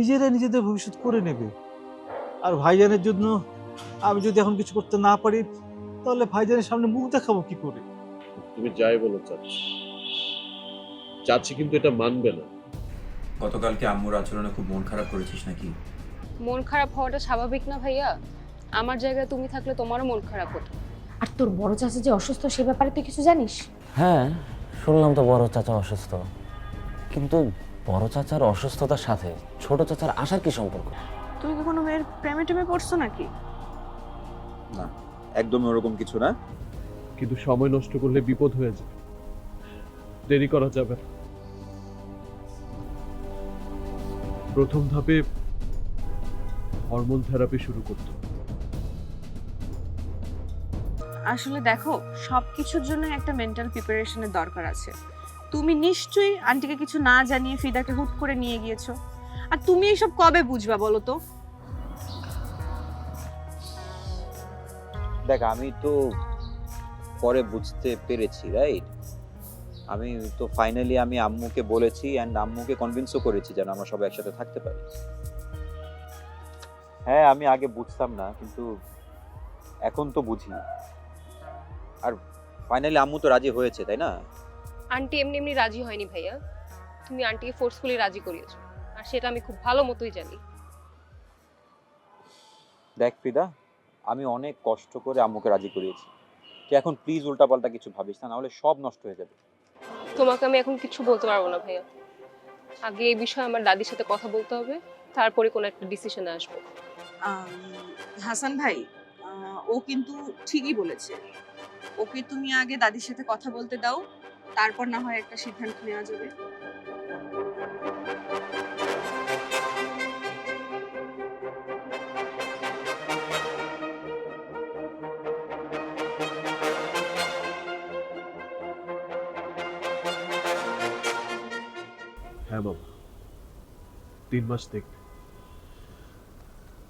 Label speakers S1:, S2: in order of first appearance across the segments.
S1: নিজেরা নিজেদের ভবিষ্যৎ করে নেবে। আর ভাইজানের জন্য আমি যদি এখন কিছু করতে না পারি, তাহলে ভাইজানের সামনে মুখ দেখাবো কি করে?
S2: তুমি যাই বলো চাচি কিন্তু এটা মানবে না।
S3: গতকালকে আম্মুর আচরণে খুব মন খারাপ করেছিস নাকি?
S4: মন খারাপ হওয়াটা স্বাভাবিক না ভাইয়া? আমার জায়গায় তুমি থাকলে তোমারও মন খারাপ হতো।
S5: আর তোর বড় চাচা যে অসুস্থ সে ব্যাপারে তুই কিছু জানিস?
S6: হ্যাঁ, শুনলাম তো বড় চাচা অসুস্থ, কিন্তু বড় চাচার অসুস্থতার সাথে ছোট চাচার আসার কি সম্পর্ক?
S7: তুমি কি কোনো মেয়ের প্রেমে টেমে পড়ছো নাকি?
S8: না, একদমই ওরকম কিছু না।
S2: কিন্তু সময় নষ্ট করলে বিপদ হয়ে যাবে, দেরি করা যাবে না। প্রথম ধাপে হরমোন থেরাপি শুরু করতে হবে।
S7: আসলে দেখো, সবকিছুর জন্য একটা মেন্টাল প্রিপারেশনের দরকার আছে। তুমি নিশ্চয়ই আন্টিকে কিছু না জানিয়ে ফিদাকে হুট করে নিয়ে গিয়েছো। আর তুমি এইসব কবে বুঝবা বলো তো?
S8: দেখ, আমি তো পরে বুঝতে পেরেছি, রাইট? আমি তো ফাইনালি আমি আম্মুকে বলেছি অ্যান্ড আম্মুকে কনভিন্সও করেছি যেন আমরা সবাই একসাথে থাকতে পারি। হ্যাঁ, আমি আগে বুঝতাম না, কিন্তু এখন তো বুঝি। আর ফাইনালি আম্মু তো রাজি হয়েছে, তাই না?
S4: আন্টি এমনি এমনি রাজি হয়নি ভাইয়া, তুমি আন্টিকে ফোর্সফুলি রাজি করিয়েছো, আর সেটা আমি খুব ভালো মতোই জানি।
S8: দেখ ফিদা, আমি অনেক কষ্ট করে আম্মুকে রাজি করিয়েছি। তুই এখন প্লিজ উল্টাপাল্টা কিছু ভাবিস না, নাহলে সব নষ্ট হয়ে যাবে।
S4: তোমাকে আমি এখন কিছু বলতে পারবো না ভাইয়া, আগে এই বিষয়ে আমার দাদির সাথে কথা বলতে হবে, তারপরে কোনো একটা ডিসিশনে আসবো।
S7: হাসান ভাই, ও কিন্তু ঠিকই বলেছে। ওকে তুমি আগে দাদির সাথে কথা বলতে দাও, তারপর না হয় একটা সিদ্ধান্ত নেওয়া যাবে।
S2: হ্যাঁ বাবা, 3 মাস দেখবে,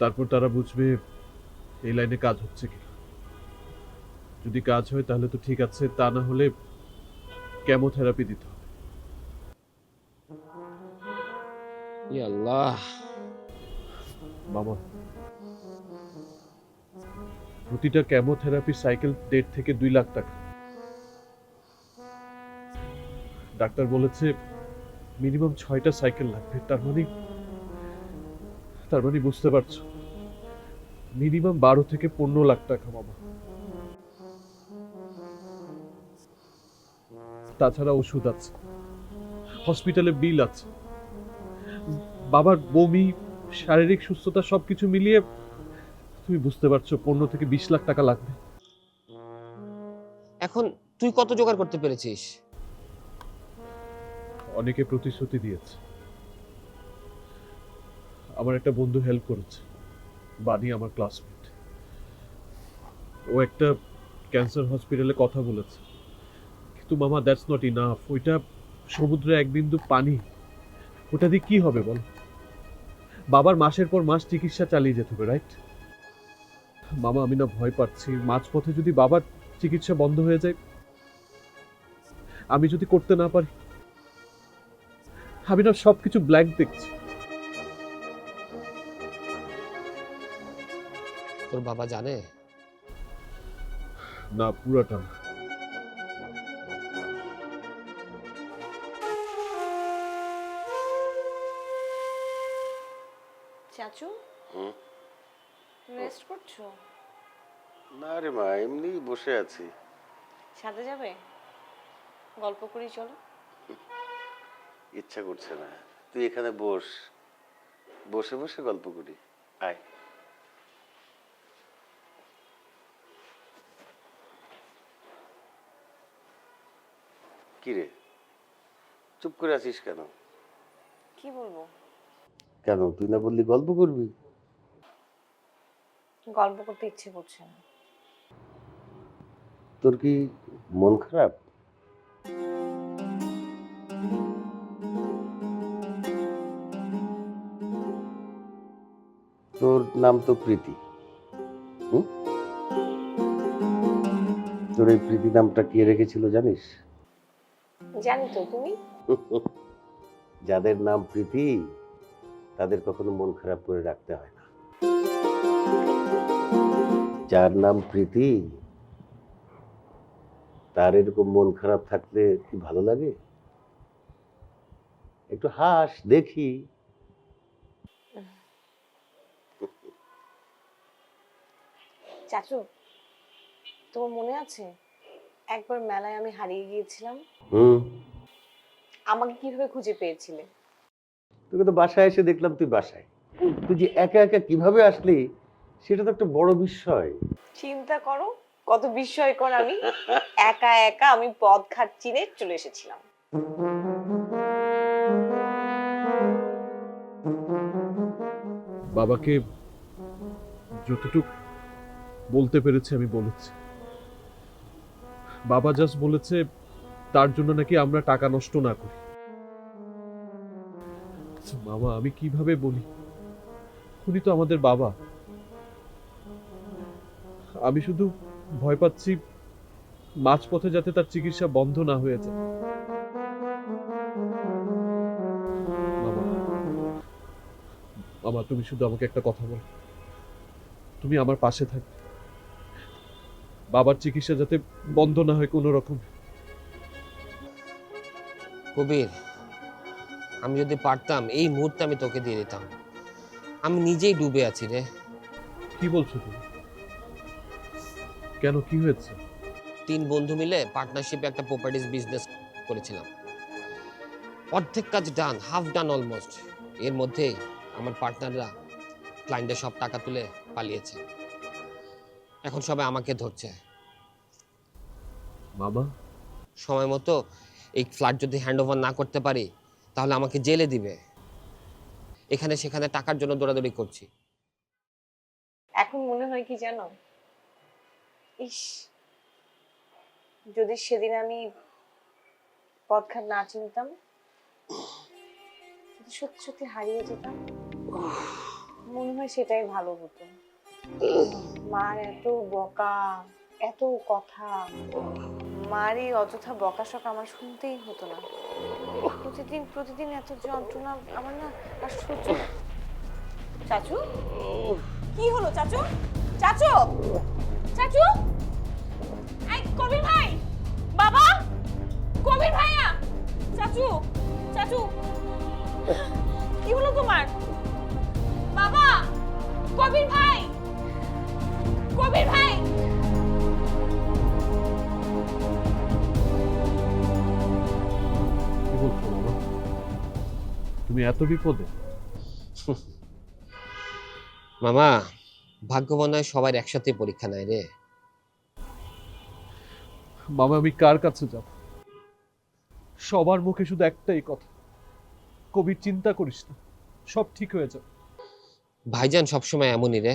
S2: তারপর তারা বুঝবে এই লাইনে কাজ হচ্ছে কি। যদি কাজ হয় তাহলে তো ঠিক আছে, তা না হলে কেমোথেরাপি দিতে হবে।
S6: ইয়া আল্লাহ!
S2: বাবা, প্রতিটা কেমোথেরাপি সাইকেল 1.5 থেকে 2 লাখ টাকা। ডাক্তার বলেছে মিনিমাম 6টা সাইকেল লাগবে। তার মানে বুঝতে পারছো, মিনিমাম 12 থেকে 15 লাখ টাকা বাবা। তাছাড়া ওষুধ আছে, হসপিটালে বিল আছে, বাবার বমি, শারীরিক সুস্থতা সবকিছু মিলিয়ে তুমি বুঝতে পারছো 15 থেকে 20 লাখ টাকা লাগবে।
S6: এখন তুই কত জোগাড় করতে পেরেছিস?
S2: অনেকে প্রতিশ্রুতি দিয়েছে, আমার একটা বন্ধু হেল্প করেছে, বানি আমার ক্লাসমেট। ও একটা ক্যান্সার হসপিটালে কথা বলেছে, কিন্তু মামা দ্যাটস নট ইনাফ। ওইটা সমুদ্রে এক বিন্দু পানি, ওটা দিয়ে কি হবে বল? বাবার মাসের পর মাস চিকিৎসা চালিয়ে যেতে হবে, রাইট? মামা, আমি না ভয় পাচ্ছি, মাঝপথে যদি বাবার চিকিৎসা বন্ধ হয়ে যায়, আমি যদি করতে না পারি, আমি না সবকিছু ব্ল্যাঙ্ক দেখছি।
S6: তোর বাবা জানে?
S2: না, পুরাটা না।
S7: চাচু, রেস্ট করছো?
S9: না রে মা, এমনি বসে আছি।
S7: সাথে যাবে? গল্প করি চলো।
S9: ইচ্ছা করছে না, তুই এখানে বস, বসে বসে গল্প করি। আয়। কি রে, চুপ করে আছিস কেন?
S7: কি বলবো?
S9: কেন তুই না বললি গল্প করবি?
S7: গল্প করতে ইচ্ছে করছে না।
S9: তোর কি মন খারাপ? তোর নাম তো প্রীতি, তোর এই প্রীতি নামটা কে রেখেছিল জানিস?
S7: জানি তো। তুমি?
S9: যাদের নাম প্রীতি তাদের কখনো মন খারাপ করে রাখতে হয় না। যার নাম প্রীতি, তার এরকম মন খারাপ থাকলে কি ভালো লাগে? একটু হাস দেখি।
S7: চাচু, তোমার মনে আছে একবার মেলায় আমি হারিয়ে গিয়েছিলাম?
S9: হুম,
S7: আমাকে কিভাবে খুঁজে পেয়েছিলে?
S9: তোকে তো বাসায় এসে দেখলাম তুই বাসায়। তুই যে একা একা কিভাবে আসলি সেটা তো একটা বড় বিস্ময়।
S7: চিন্তা করো কত বিস্ময়কর। আমি একা একা আমি পথ ঘাট চিনে চলে এসেছিলাম।
S2: বাবাকে যতটুক বলতে পেরেছি আমি বলেছি। বাবা জাস্ট বলেছে তার জন্য নাকি আমরা টাকা নষ্ট না করি। আচ্ছা মামা, আমি কিভাবে বলি? উনি তো আমাদের বাবা। আমি শুধু ভয় পাচ্ছি মাঝপথে যাতে তার চিকিৎসা বন্ধ না হয়ে যায়। মামা, মামা তুমি শুধু আমাকে একটা কথা বলো, তুমি আমার পাশে থাকবে। বাবার চিকিৎসা যাতে বন্ধ না হয় কোনো রকম।
S10: কবির, আমি যদি পারতাম এই মুহূর্তে আমি তোকে দিয়ে দিতাম। আমি নিজেই ডুবে আছি রে।
S2: কি বলছো তুমি? কেন, কি হয়েছে?
S10: 3 বন্ধু মিলে পার্টনারশিপে একটা প্রপার্টিজ বিজনেস করেছিলাম। অর্ধেক কাজ ডান, হাফ ডান অলমোস্ট। এর মধ্যেই আমার পার্টনাররা ক্লায়েন্টের সব টাকা তুলে পালিয়েছে। এখন সবাই আমাকে ধরছে।
S2: মামা,
S10: সময় মতো এই ফ্ল্যাট যদি হ্যান্ড ওভার না করতে পারি তাহলে আমাকে জেলে দিবে। এখানে সেখানে টাকার জন্য দৌড়াদৌড়ি করছি।
S7: এখন মনে হয় কি জানো, ইস যদি সেদিন আমি পথ ঘাট না চিনতাম, যদি সত্যি সত্যি হারিয়ে যেতাম, মনে হয় সেটাই ভালো হতো। মার এত বকা, এত কথা, মার এই অযথা বকাশকা আমার শুনতেই হতো না। প্রতিদিন প্রতিদিন এত যন্ত্রণা আমার না আর সহ্য। চাচু, কি হলো চাচু? চাচু, চাচু, এই কবির ভাই, বাবা, কবির ভাইয়া, চাচু, চাচু, কি হলো তোমার? বাবা, কবির ভাই, কবির ভাই।
S2: কি বলছো মামা? তুমি এত বিপদে?
S10: মামা, ভাগ্য মনে হয় সবার একসাথে পরীক্ষা নেয় রে।
S2: মামা, আমি কার কাছে যাব? সবার মুখে শুধু একটাই কথা, কবির চিন্তা করিস না, সব ঠিক হয়ে যাবে।
S10: ভাইজান সবসময় এমনই রে,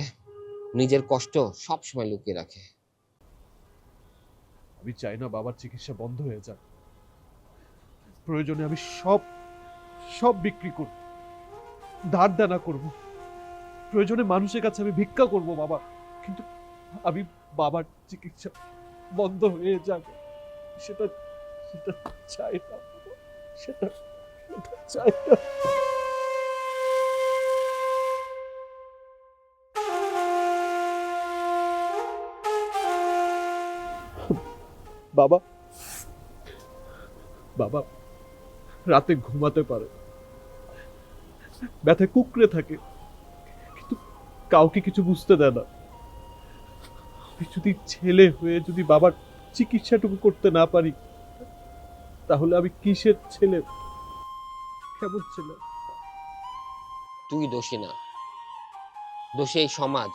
S10: নিজের কষ্ট সবসময় লুকিয়ে রাখে।
S2: আমি চাই না বাবার চিকিৎসা বন্ধ হয়ে যাক। প্রয়োজনে আমি সব সব বিক্রি করব, ধার দেনা করব, প্রয়োজনে মানুষের কাছে আমি ভিক্ষা করব বাবা, কিন্তু আমি বাবার চিকিৎসা বন্ধ হয়ে যাবে সেটা সেটা চাই না বাবা, সেটা সেটা চাই না। বাবা, বাবা রাতে ঘুমাতে পারে, ব্যথা কুকড়ে থাকে, কিন্তু কাউকে কিছু বুঝতে দেয় না। আমি যদি ছেলে হয়ে যদি বাবার চিকিৎসাটুকু করতে না পারি, তাহলে আমি কিসের ছেলে, কেমন ছেলে?
S10: তুই দোষী না, দোষী এই সমাজ।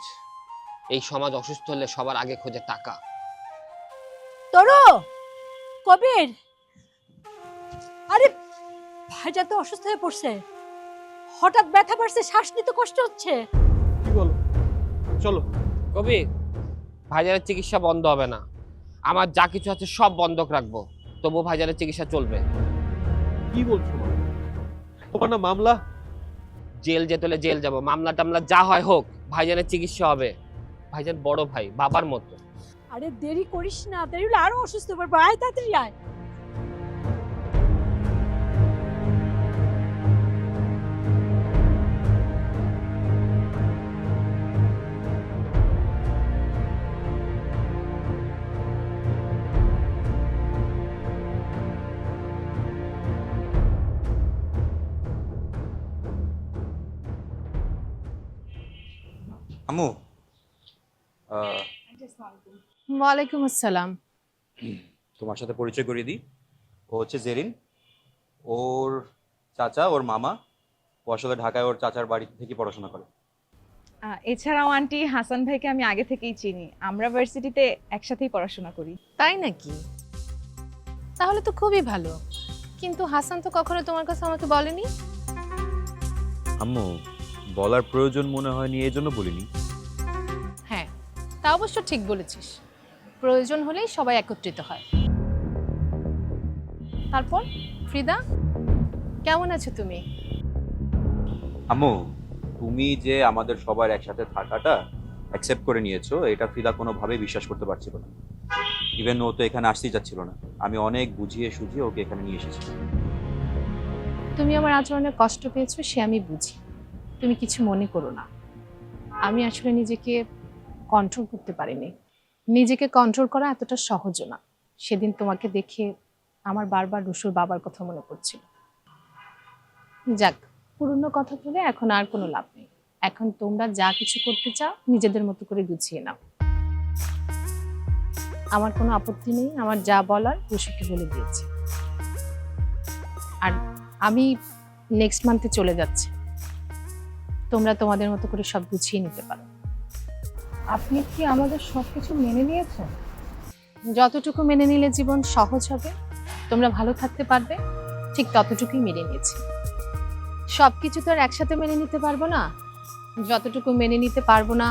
S10: এই সমাজ অসুস্থ হলে সবার আগে খোঁজে টাকা।
S11: তরু, কবির, আরে ভাইজান তো অসুস্থ হয়ে পড়ছে, হঠাৎ ব্যথা বাড়ছে, শ্বাস নিতে কষ্ট হচ্ছে।
S2: কি বলো? চলো।
S10: কবির, ভাইজানের চিকিৎসা বন্ধ হবে না। আমার যা কিছু আছে সব বন্ধক রাখবো, তবু ভাইজানের চিকিৎসা চলবে।
S2: কি বলছো বাবা? তোমার না মামলা?
S10: জেল যেতে হলে জেল যাব, মামলা টামলা যা হয় হোক, ভাইজানের চিকিৎসা হবে। ভাইজান বড় ভাই, বাবার মতো।
S11: আরে দেরি করিস না, দেরি হলে আরো অসুস্থ হয়ে পড়বো। আয় তাড়াতাড়ি আয়।
S8: আম্মু আহ,
S11: ওয়ালাইকুম আসসালাম।
S8: তোমার সাথে পরিচয় করিয়ে দিই। ও হচ্ছে জেরিন, ওর চাচা, ওর মামা। ও আসলে ঢাকায় ওর চাচার বাড়ি থেকে পড়াশোনা করে।
S7: এছাড়াও আন্টি হাসান ভাইকে আমি আগে থেকেই চিনি, আমরা ভার্সিটিতে একসাথেই পড়াশোনা করি।
S11: তাই নাকি? তাহলে তো খুবই ভালো। কিন্তু হাসান তো কখনো তোমার কাছে আমাকে বলেনি।
S8: আম্মু, বলার প্রয়োজন মনে হয়নি, এই জন্য বলিনি।
S11: হ্যাঁ, তা অবশ্য ঠিক বলেছিস। প্রয়োজন হলেই সবাই একত্রিত হয়। তারপর ফ্রিদা, কেমন আছো তুমি?
S8: আম্মু, তুমি যে আমাদের সবার একসাথে থাকাটা অ্যাকসেপ্ট করে নিয়েছো, এটা ফিদা কোনোভাবেই বিশ্বাস করতে পারছিল না। ইভেন ও তো এখানে আসতেই যাচ্ছিল না। আমি অনেক বুঝিয়ে সুঝিয়ে ওকে এখানে নিয়ে এসেছি।
S11: তুমি আমার আচরণে কষ্ট পেয়েছো সে আমি বুঝি। তুমি কিছু মনে করো না। আমি আসলে নিজেকে কন্ট্রোল করতে পারিনি। নিজেকে কন্ট্রোল করা এতটা সহজও না। সেদিন তোমাকে দেখে আমার বারবার রুশুর বাবার কথা মনে পড়ছিল। যাক, পুরনো কথা বলে এখন আর কোনো লাভ নেই। এখন তোমরা যা কিছু করতে চাও নিজেদের মতো করে গুছিয়ে নাও। আমার কোনো আপত্তি নেই, আমার যা বলার রুশুকে বলে দিয়েছি। আর আমি নেক্সট মান্থে চলে যাচ্ছি। তোমরা তোমাদের মতো করে সব গুছিয়ে নিতে পারো। আপনি কি আমাদের সবকিছু মেনে নিয়েছেন? যতটুকু মেনে নিলে জীবন সহজ হবে, তোমরা ভালো থাকতে পারবে, ঠিক ততটুকুই মেনে নিয়েছি। সবকিছু তো আর একসাথে মেনে নিতে পারবো না। যতটুকু মেনে নিতে পারবো না,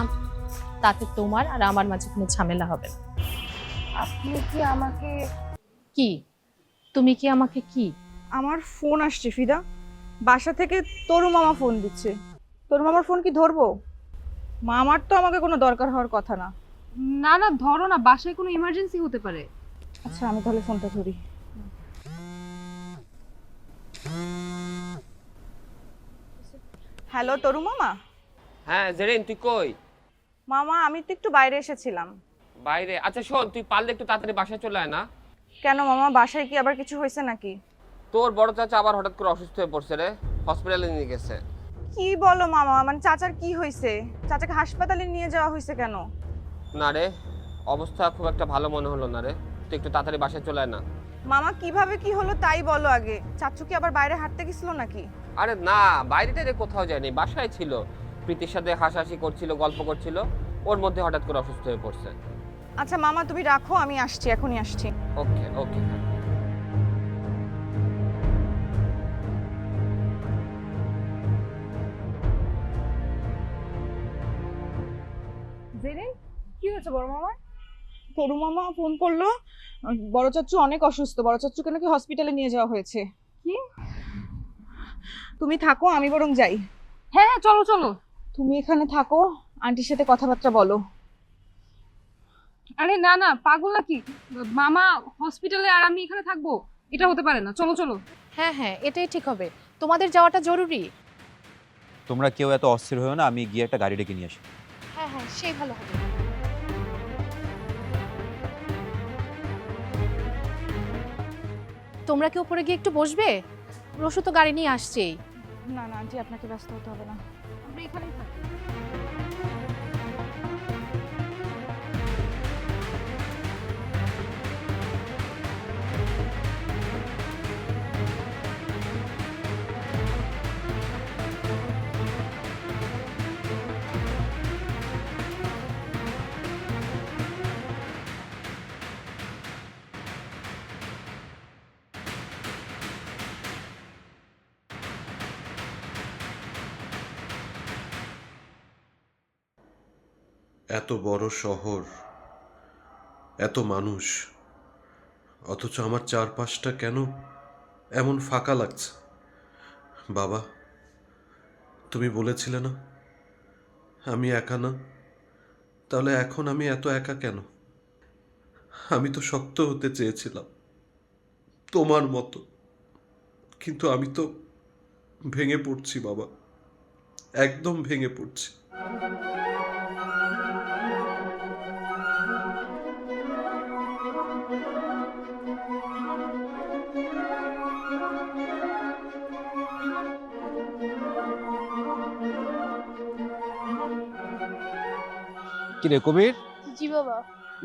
S11: তাতে তোমার আর আমার মাঝে কোনো ঝামেলা হবে না। আপনি কি আমাকে কি? তুমি কি আমাকে কি?
S7: আমার ফোন আসছে ফিদা, বাসা থেকে তরু মামা ফোন দিচ্ছে। তরু মামার ফোন কি ধরবো? মামার তো আমাকে কোনো দরকার হওয়ার কথা না।
S4: না না, ধরো না, বাসায় কোনো ইমার্জেন্সি হতে পারে।
S7: আচ্ছা, আমি তাহলে ফোনটা ধরি। হ্যালো তরু মামা।
S10: হ্যাঁ জেরিন, তুই কই?
S7: মামা, আমি তো একটু বাইরে এসেছিলাম।
S10: বাইরে? আচ্ছা শোন, তুই পারলে একটু তাড়াতাড়ি বাসায় চলে আয় না।
S7: কেন মামা, বাসায় কি আবার কিছু হয়েছে নাকি?
S10: তোর বড় চাচা আবার হঠাৎ করে অসুস্থ হয়ে পড়ছে রে, হসপিটালে নিয়ে গেছে।
S7: কি বলো মামা, মানে চাচার কি হয়েছে? চাচাকে হাসপাতালে নিয়ে যাওয়া হয়েছে কেন?
S10: না রে, অবস্থা খুব একটা ভালো মনে হলো না রে, তুই একটু তাড়াতাড়ি বাসায় চলে আয় না।
S7: মামা, কিভাবে কি হলো তাই বলো আগে। চাচু কি আবার বাইরে হাঁটতে গেছিল নাকি?
S10: আরে না, বাইরেটা রে কোথাও যায়নি, বাসায় ছিল। প্রীতির সাথে হাসাহাসি করছিল, গল্প করছিল, ওর মধ্যে হঠাৎ করে অসুস্থ হয়ে পড়ছে।
S7: আচ্ছা মামা, তুমি রাখো, আমি আসছি, এখনই আসছি।
S10: ওকে ওকে।
S7: জেরিন, কি হয়েছে বড় মামা? তরু মামা ফোন করলো, বড় চাচু অনেক অসুস্থ, বড় চাচুকে নাকি হসপিটালে নিয়ে যাওয়া হয়েছে। কি? তুমি থাকো, আমি বরং যাই।
S4: হ্যাঁ হ্যাঁ, চলো চলো।
S7: তুমি এখানে থাকো, আন্টির সাথে কথাবার্তা বলো।
S4: আরে না না, পাগল নাকি? মামা হসপিটালে আর আমি এখানে থাকবো? এটা হতে পারে না, চলো চলো।
S11: হ্যাঁ হ্যাঁ, এটাই ঠিক হবে। তোমাদের যাওয়াটা জরুরি।
S8: তোমরা কেউ এত অস্থির হয়েও না, আমি গিয়ে একটা গাড়ি ডেকে নিয়ে আসি।
S11: হ্যাঁ হ্যাঁ, সেই ভালো হবে। তোমরা কি উপরে গিয়ে একটু বসবে? রসু তো গাড়ি নিয়ে আসছেই।
S7: না না আন্টি, আপনাকে ব্যস্ত হতে হবে না,
S4: আমরা এখানেই থাকি।
S12: এত বড় শহর, এত মানুষ, অথচ আমার চারপাশটা কেন এমন ফাঁকা লাগছে? বাবা, তুমি বলেছিলে না আমি একা না? তাহলে এখন আমি এত একা কেন? আমি তো শক্ত হতে চেয়েছিলাম তোমার মতো, কিন্তু আমি তো ভেঙে পড়ছি বাবা, একদম ভেঙে পড়ছি।
S13: কিরে কবির,
S14: জি বাবা।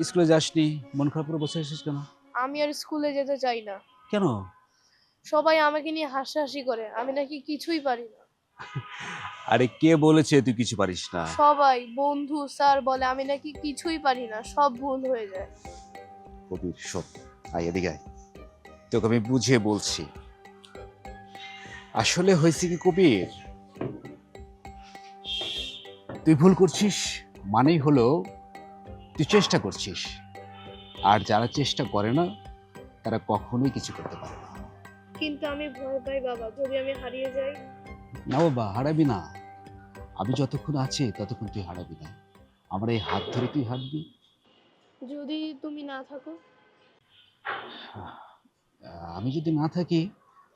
S13: স্কুলে যাসনি, মন খারাপ করে বসে আছিস কেন?
S14: আমি আর স্কুলে যেতে চাই না।
S13: কেন?
S14: সবাই আমাকে নিয়ে হাসাহাসি করে, আমি নাকি কিছুই পারি না।
S13: আরে কে বলেছে তুই কিছু পারিস না?
S14: সবাই, বন্ধু, স্যার বলে আমি নাকি কিছুই পারি না, সব ভুল হয়ে যায়।
S13: কবির শোন, আয় এদিকে আয়, তোকে আমি বুঝিয়ে বলছি। আসলে হয়েছে কি কবির, তুই ভুল করছিস মানেই হলো তুই চেষ্টা করছিস, আর যারা চেষ্টা করে না তারা কখনোই কিছু করতে পারে না।
S14: কিন্তু আমি ভয় পাই বাবা, যদি আমি হারিয়ে যাই।
S13: না বাবা, হারাবি না। আমি যতক্ষণ আছি ততক্ষণ তুই হারাবি না। আমার এই হাত ধরে তুই হাঁটবি।
S14: যদি তুমি না থাকো?
S13: আমি যদি না থাকি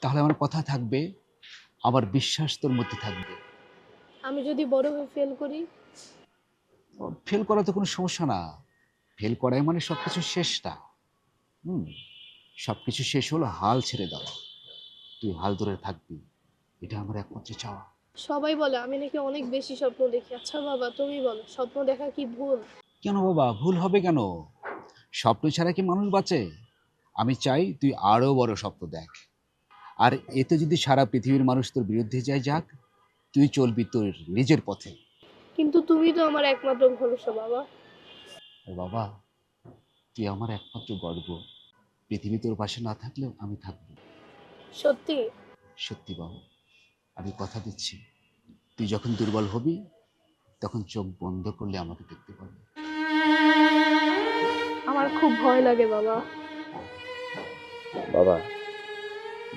S13: তাহলে আমার কথা থাকবে, আমার বিশ্বাস তোর মধ্যে থাকবে।
S14: আমি যদি বড় হয়ে ফেল করি?
S13: ফেল করা তো কোনো সমস্যা না, ফেল করাই মানে সবকিছু শেষ না। সবকিছু শেষ হলো হাল ছেড়ে দাও, তুই হাল ধরে থাকবি, এটা আমার একমাত্র চাওয়া।
S14: সবাই বলে আমি নাকি অনেক বেশি স্বপ্ন দেখি। আচ্ছা বাবা, তুমি বলো, স্বপ্ন দেখা কি ভুল?
S13: কেন বাবা, ভুল হবে কেন? স্বপ্ন ছাড়া কি মানুষ বাঁচে? আমি চাই তুই আরো বড় স্বপ্ন দেখ, আর এতে যদি সারা পৃথিবীর মানুষ তোর বিরুদ্ধে যায় যাক, তুই চলবি তোর নিজের পথে।
S14: কিন্তু তুমি তো আমার একমাত্র ভরসা বাবা।
S13: বাবা, তুই আমার একমাত্র গর্ব। পৃথিবী তোর পাশে না থাকলেও আমি থাকবো।
S14: সত্যি?
S13: সত্যি বাবা, আমি কথা দিচ্ছি, তুই যখন দুর্বল হবি তখন চোখ বন্ধ করলে আমাকে দেখতে পারবি।
S14: আমার খুব ভয় লাগে বাবা।
S2: বাবা,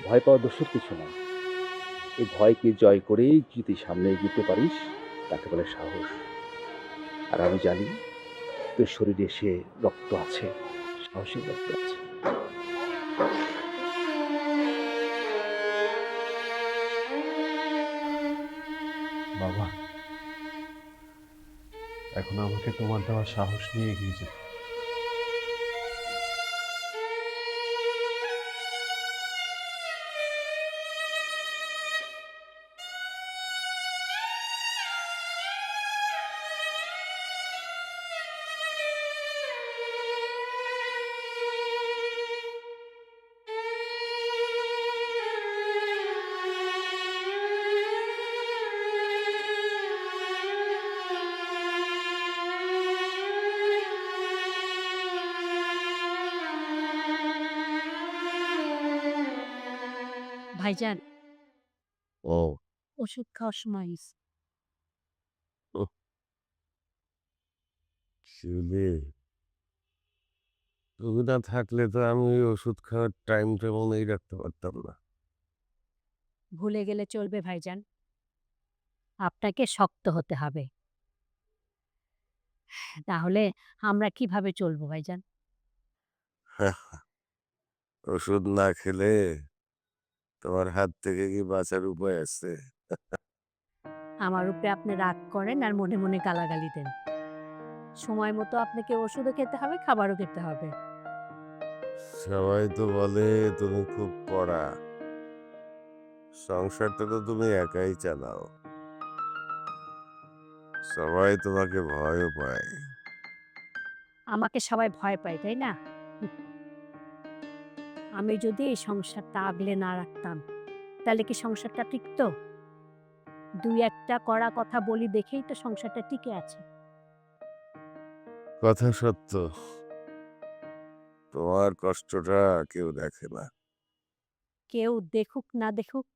S2: ভয় পাওয়ার দোষের কিছু না। এই ভয়কে জয় করেই যদি সামনে এগিয়ে পারিস তাকে বলে সাহস। আর আমি জানি তোর শরীরে সে রক্ত আছে, সাহসী রক্ত আছে। বাবা, এখন আমাকে তোমার দেওয়া সাহস নিয়ে এগিয়ে যেতে।
S11: ভাইজান,
S15: ও
S11: ওষুধ খাওয়ার সময় হইছে।
S15: শিউলি, তুমি না থাকলে তো আমি ওই ওষুধ খাওয়ার টাইমটা মনেই রাখতে পারতাম না।
S11: ভুলে গেলে চলবে ভাইজান, আপনাকে শক্ত হতে হবে, তাহলে আমরা কিভাবে চলবো ভাইজান?
S15: ওষুধ না খেলে তোমার হাত থেকে কি বাঁচার উপায় আছে?
S11: আমার উপরে আপনি রাগ করেন আর মনে মনে গালাগালি দেন। সময় মতো আপনাকে ওষুধও খেতে হবে, খাবারও খেতে হবে।
S15: সবাই তো বলে তুমি খুব কড়া, সংসারটা তো তুমি একাই চালাও, সবাই তোমাকে ভয়ও পায়।
S11: আমাকে সবাই ভয় পায়, তাই না? আমি যদি এই সংসারটা আগলে না রাখতাম তাহলে কি সংসারটা টিকতো? দুই একটা কড়া কথা বলি দেখেই তো সংসারটা টিকে আছে।
S15: কথা সত্য, তোমার কষ্টটা কেউ দেখে না।
S11: কেউ দেখুক না দেখুক,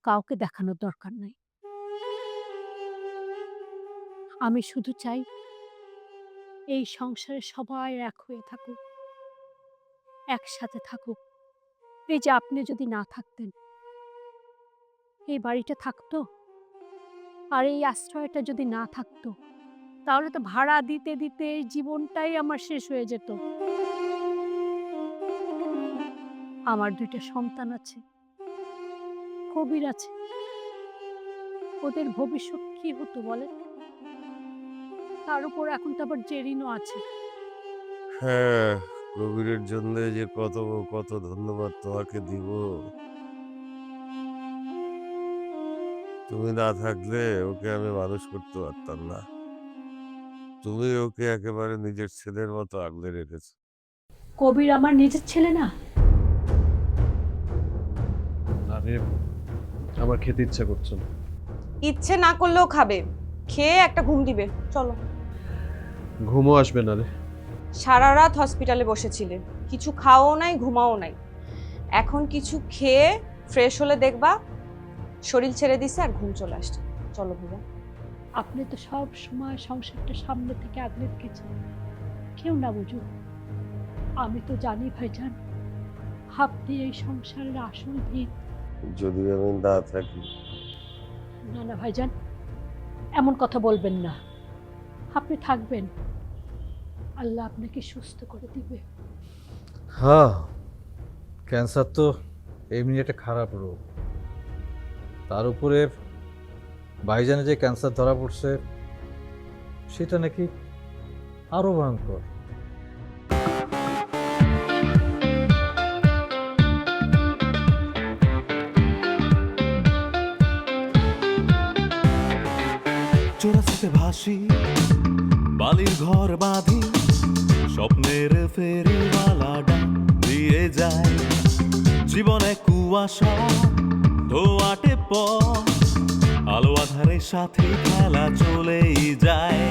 S11: কাউকে দেখানোর দরকার নাই। আমি শুধু চাই এই সংসারে সবাই এক হয়ে থাকুক, একসাথে থাকুক। এই যে আপনি যদি না থাকতেন, এই বাড়িটা থাকতো? আর এই আশ্রয়টা যদি না থাকতো, তাহলে তো ভাড়া দিতে দিতে এই জীবনটাই আমার শেষ হয়ে যেত। আমার দুইটা সন্তান আছে, কবির আছে, ওদের ভবিষ্যৎ কি হতো বলেন? তার উপর এখন তো আবার জেরিনও আছে।
S15: হ্যাঁ, কবিরের জন্য যে কত কত ধন্যবাদ তোমাকে দিব। তুমি না থাকলে ওকে আমি মানুষ করতে পারতাম না। তুমি ওকে একেবারে নিজের ছেলের মতো আগলে রেখেছো।
S16: কবির আমার নিজের ছেলে না।
S2: আরে আমার খেতে ইচ্ছা করছে না।
S7: ইচ্ছে না করলেও খাবে, খেয়ে একটা ঘুম দিবে। চলো।
S2: ঘুমও আসবে না রে।
S7: সারা রাত হসপিটালে বসেছিলে, কিছু খাও নাই, ঘুমাও নাই। এখন কিছু খেয়ে ফ্রেশ হলে দেখবা শরীর ছেড়ে দিছে আর ঘুম চলে আসছে। চলো ভাইয়া।
S16: আপনি তো সব সময় সংসারটা সামনে থেকে আগলে রেখেছেন, কেউ না বুঝুক। আমি তো জানি ভাইজান, আপনি এই সংসারের আসল ভিত।
S15: যদি আমি না থাকি,
S16: না না ভাইজান, এমন কথা বলবেন না। আপনি থাকবেন, আল্লাহ আপনাকে সুস্থ করে দিবে।
S1: হ্যাঁ, ক্যান্সার তো এমনি একটা খারাপ রোগ। তার উপরে ভাইজানে যে ক্যান্সার ধরা পড়ছে সেটা নাকি আরো ভয়ঙ্কর।
S17: চোরাস্তে ভাসি, বালির ঘর বাঁধি, স্বপ্নের ফেরিওয়ালাটা দিয়ে যায়। জীবনে কুয়াশা ধোয়াটে পথ, আলো আধারের সাথে খেলা চলেই যায়।